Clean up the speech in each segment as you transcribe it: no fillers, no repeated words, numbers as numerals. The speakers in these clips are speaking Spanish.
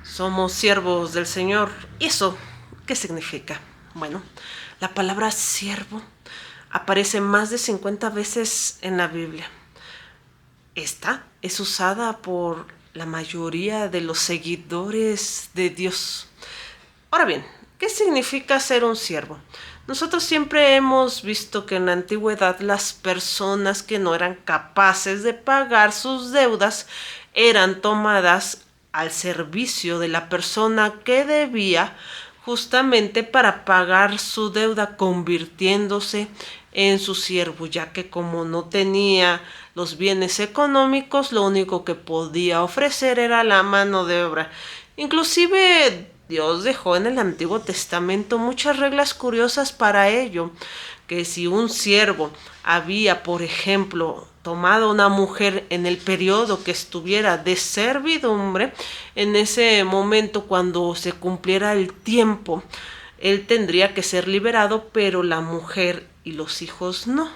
Somos siervos del Señor. ¿Y eso qué significa? Bueno, la palabra siervo aparece más de 50 veces en la Biblia. Esta es usada por la mayoría de los seguidores de Dios. Ahora bien, ¿qué significa ser un siervo? Nosotros siempre hemos visto que en la antigüedad las personas que no eran capaces de pagar sus deudas eran tomadas al servicio de la persona que debía, justamente para pagar su deuda, convirtiéndose en su siervo, ya que como no tenía los bienes económicos, lo único que podía ofrecer era la mano de obra. Inclusive Dios dejó en el Antiguo Testamento muchas reglas curiosas para ello, que si un siervo había, por ejemplo, tomado a una mujer en el periodo que estuviera de servidumbre, en ese momento, cuando se cumpliera el tiempo, él tendría que ser liberado, pero la mujer y los hijos no.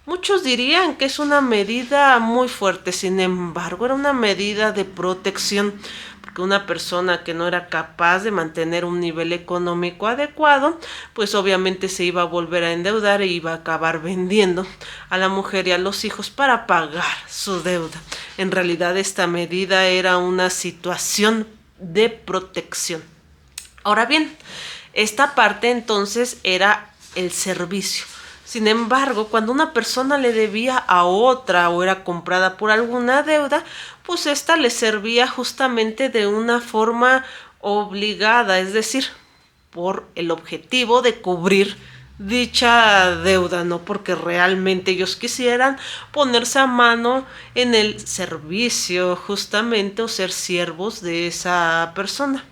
Muchos dirían que es una medida muy fuerte, sin embargo, era una medida de protección, porque una persona que no era capaz de mantener un nivel económico adecuado, pues obviamente se iba a volver a endeudar e iba a acabar vendiendo a la mujer y a los hijos para pagar su deuda. En realidad, esta medida era una situación de protección. Ahora bien, esta parte entonces era el servicio. Sin embargo, cuando una persona le debía a otra o era comprada por alguna deuda, pues esta le servía justamente de una forma obligada, es decir, por el objetivo de cubrir dicha deuda, no porque realmente ellos quisieran ponerse a mano en el servicio justamente o ser siervos de esa persona.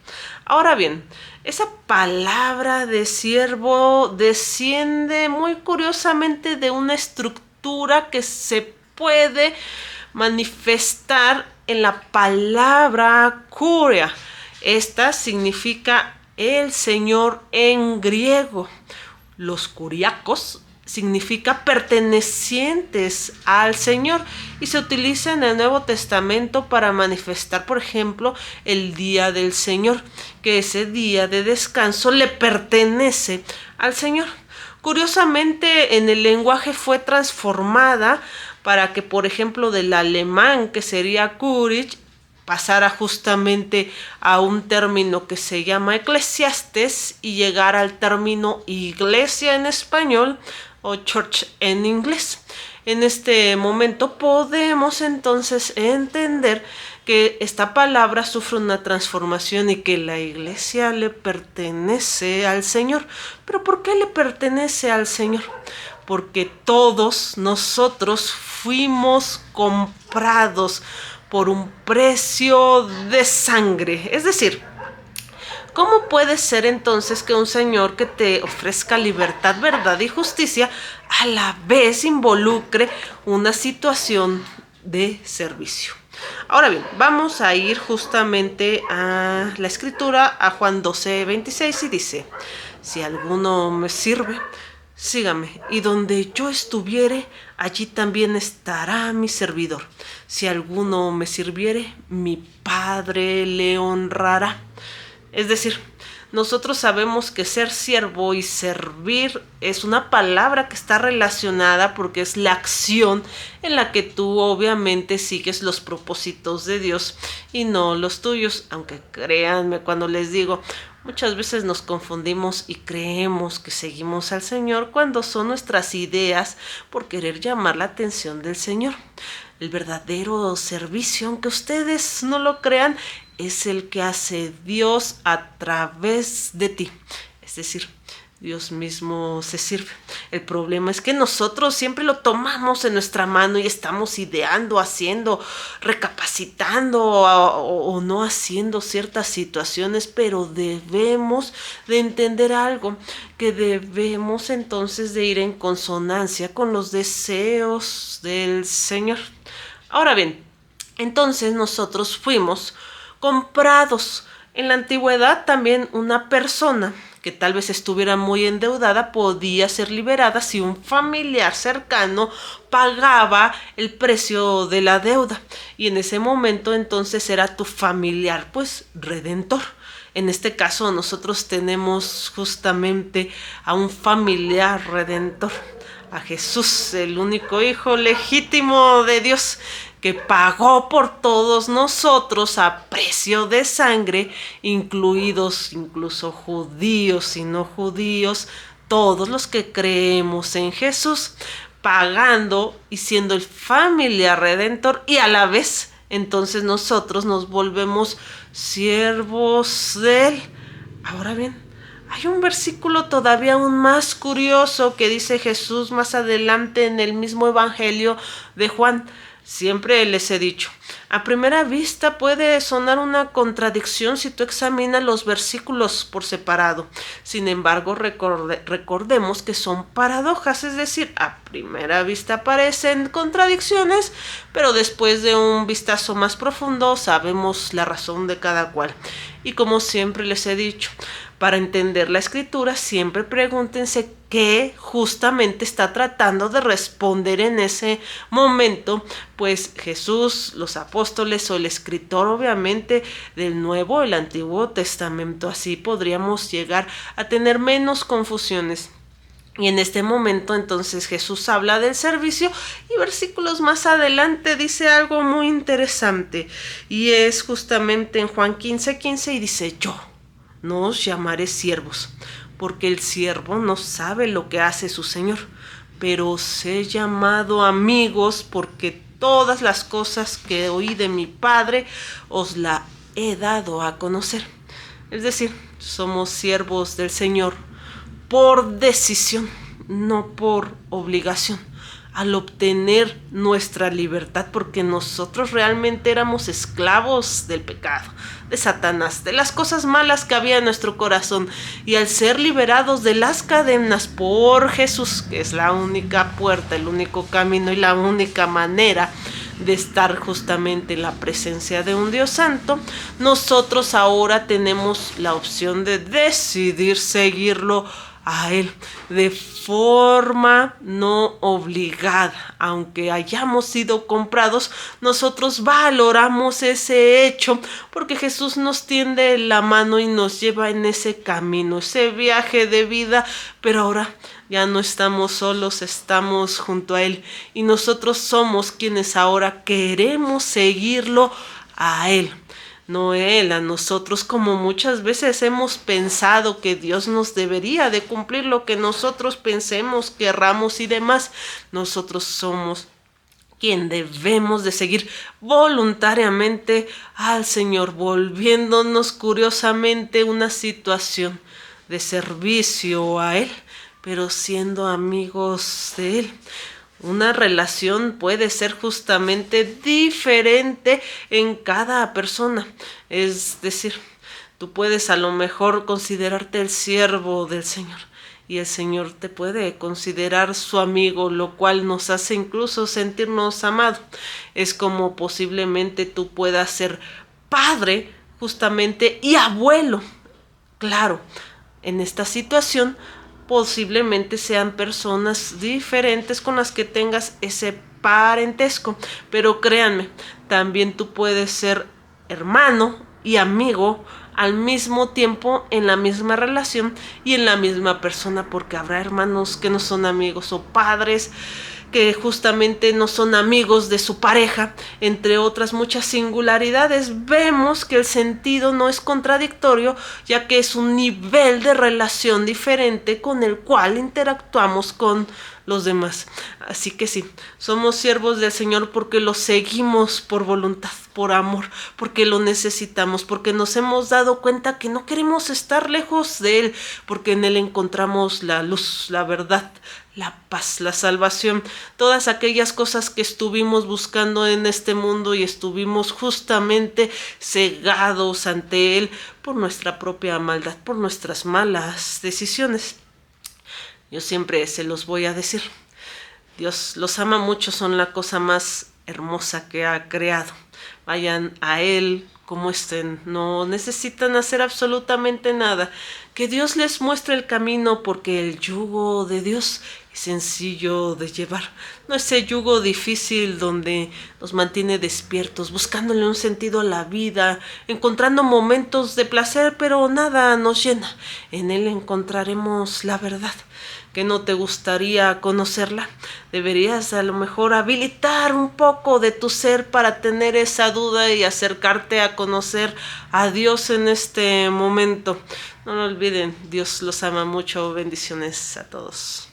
Ahora bien, esa palabra de siervo desciende muy curiosamente de una estructura que se puede manifestar en la palabra curia. Esta significa el Señor en griego. Los curiacos significa pertenecientes al Señor y se utiliza en el Nuevo Testamento para manifestar, por ejemplo, el día del Señor, que ese día de descanso le pertenece al Señor. Curiosamente, en el lenguaje fue transformada para que, por ejemplo, del alemán, que sería Courage, pasara justamente a un término que se llama eclesiastes y llegar al término iglesia en español o church en inglés. En este momento podemos entonces entender que esta palabra sufre una transformación y que la iglesia le pertenece al Señor. ¿Pero por qué le pertenece al Señor? Porque todos nosotros fuimos comprados por un precio de sangre. Es decir, ¿cómo puede ser entonces que un Señor que te ofrezca libertad, verdad y justicia a la vez involucre una situación de servicio? Ahora bien, vamos a ir justamente a la escritura, a Juan 12:26, y dice: si alguno me sirve, sígame, y donde yo estuviere, allí también estará mi servidor. Si alguno me sirviere, mi Padre le honrará. Es decir, nosotros sabemos que ser siervo y servir es una palabra que está relacionada porque es la acción en la que tú obviamente sigues los propósitos de Dios y no los tuyos. Aunque créanme cuando les digo, muchas veces nos confundimos y creemos que seguimos al Señor cuando son nuestras ideas por querer llamar la atención del Señor. El verdadero servicio, aunque ustedes no lo crean, es el que hace Dios a través de ti. Es decir, Dios mismo se sirve. El problema es que nosotros siempre lo tomamos en nuestra mano y estamos ideando, haciendo, recapacitando o no haciendo ciertas situaciones, pero debemos de entender algo, que debemos entonces de ir en consonancia con los deseos del Señor. Ahora bien, entonces nosotros fuimos comprados. En la antigüedad también una persona que tal vez estuviera muy endeudada, podía ser liberada si un familiar cercano pagaba el precio de la deuda. Y en ese momento entonces era tu familiar, pues, redentor. En este caso nosotros tenemos justamente a un familiar redentor, a Jesús, el único hijo legítimo de Dios, que pagó por todos nosotros a precio de sangre, incluidos incluso judíos y no judíos, todos los que creemos en Jesús, pagando y siendo el familiar redentor, y a la vez entonces nosotros nos volvemos siervos de él. Ahora bien, hay un versículo todavía aún más curioso que dice Jesús más adelante en el mismo Evangelio de Juan. Siempre les he dicho, a primera vista puede sonar una contradicción si tú examinas los versículos por separado. Sin embargo, recordemos que son paradojas, es decir, a primera vista parecen contradicciones, pero después de un vistazo más profundo sabemos la razón de cada cual. Y como siempre les he dicho, para entender la escritura siempre pregúntense qué justamente está tratando de responder en ese momento, pues Jesús, los apóstoles o el escritor obviamente del Nuevo, el Antiguo Testamento. Así podríamos llegar a tener menos confusiones. Y en este momento entonces Jesús habla del servicio y versículos más adelante dice algo muy interesante, y es justamente en Juan 15:15 y dice: yo no os llamaré siervos, porque el siervo no sabe lo que hace su señor, pero os he llamado amigos, porque todas las cosas que oí de mi Padre os la he dado a conocer. Es decir, somos siervos del Señor por decisión, no por obligación, al obtener nuestra libertad, porque nosotros realmente éramos esclavos del pecado, de Satanás, de las cosas malas que había en nuestro corazón, y al ser liberados de las cadenas por Jesús, que es la única puerta, el único camino y la única manera de estar justamente en la presencia de un Dios santo, nosotros ahora tenemos la opción de decidir seguirlo a Él de forma no obligada. Aunque hayamos sido comprados, nosotros valoramos ese hecho, porque Jesús nos tiende la mano y nos lleva en ese camino, ese viaje de vida. Pero ahora ya no estamos solos, estamos junto a Él, y nosotros somos quienes ahora queremos seguirlo a Él, no Él a nosotros, como muchas veces hemos pensado que Dios nos debería de cumplir lo que nosotros pensemos, querramos y demás. Nosotros somos quien debemos de seguir voluntariamente al Señor, volviéndonos curiosamente una situación de servicio a Él, pero siendo amigos de Él. Una relación puede ser justamente diferente en cada persona. Es decir, tú puedes a lo mejor considerarte el siervo del Señor, y el Señor te puede considerar su amigo, lo cual nos hace incluso sentirnos amados. Es como posiblemente tú puedas ser padre justamente y abuelo. Claro, en esta situación posiblemente sean personas diferentes con las que tengas ese parentesco, pero créanme, también tú puedes ser hermano y amigo al mismo tiempo, en la misma relación y en la misma persona, porque habrá hermanos que no son amigos, o padres que justamente no son amigos de su pareja, entre otras muchas singularidades. Vemos que el sentido no es contradictorio, ya que es un nivel de relación diferente con el cual interactuamos con los demás. Así que sí, somos siervos del Señor porque lo seguimos por voluntad, por amor, porque lo necesitamos, porque nos hemos dado cuenta que no queremos estar lejos de Él, porque en Él encontramos la luz, la verdad, la paz, la salvación, todas aquellas cosas que estuvimos buscando en este mundo y estuvimos justamente cegados ante Él por nuestra propia maldad, por nuestras malas decisiones. Yo siempre se los voy a decir, Dios los ama mucho, son la cosa más hermosa que ha creado. Vayan a Él como estén. No necesitan hacer absolutamente nada. Que Dios les muestre el camino, porque el yugo de Dios es sencillo de llevar. No ese yugo difícil donde nos mantiene despiertos, buscándole un sentido a la vida, encontrando momentos de placer, pero nada nos llena. En él encontraremos la verdad. ¿Que no te gustaría conocerla? Deberías a lo mejor habilitar un poco de tu ser para tener esa duda y acercarte a conocer a Dios en este momento. No lo olviden, Dios los ama mucho. Bendiciones a todos.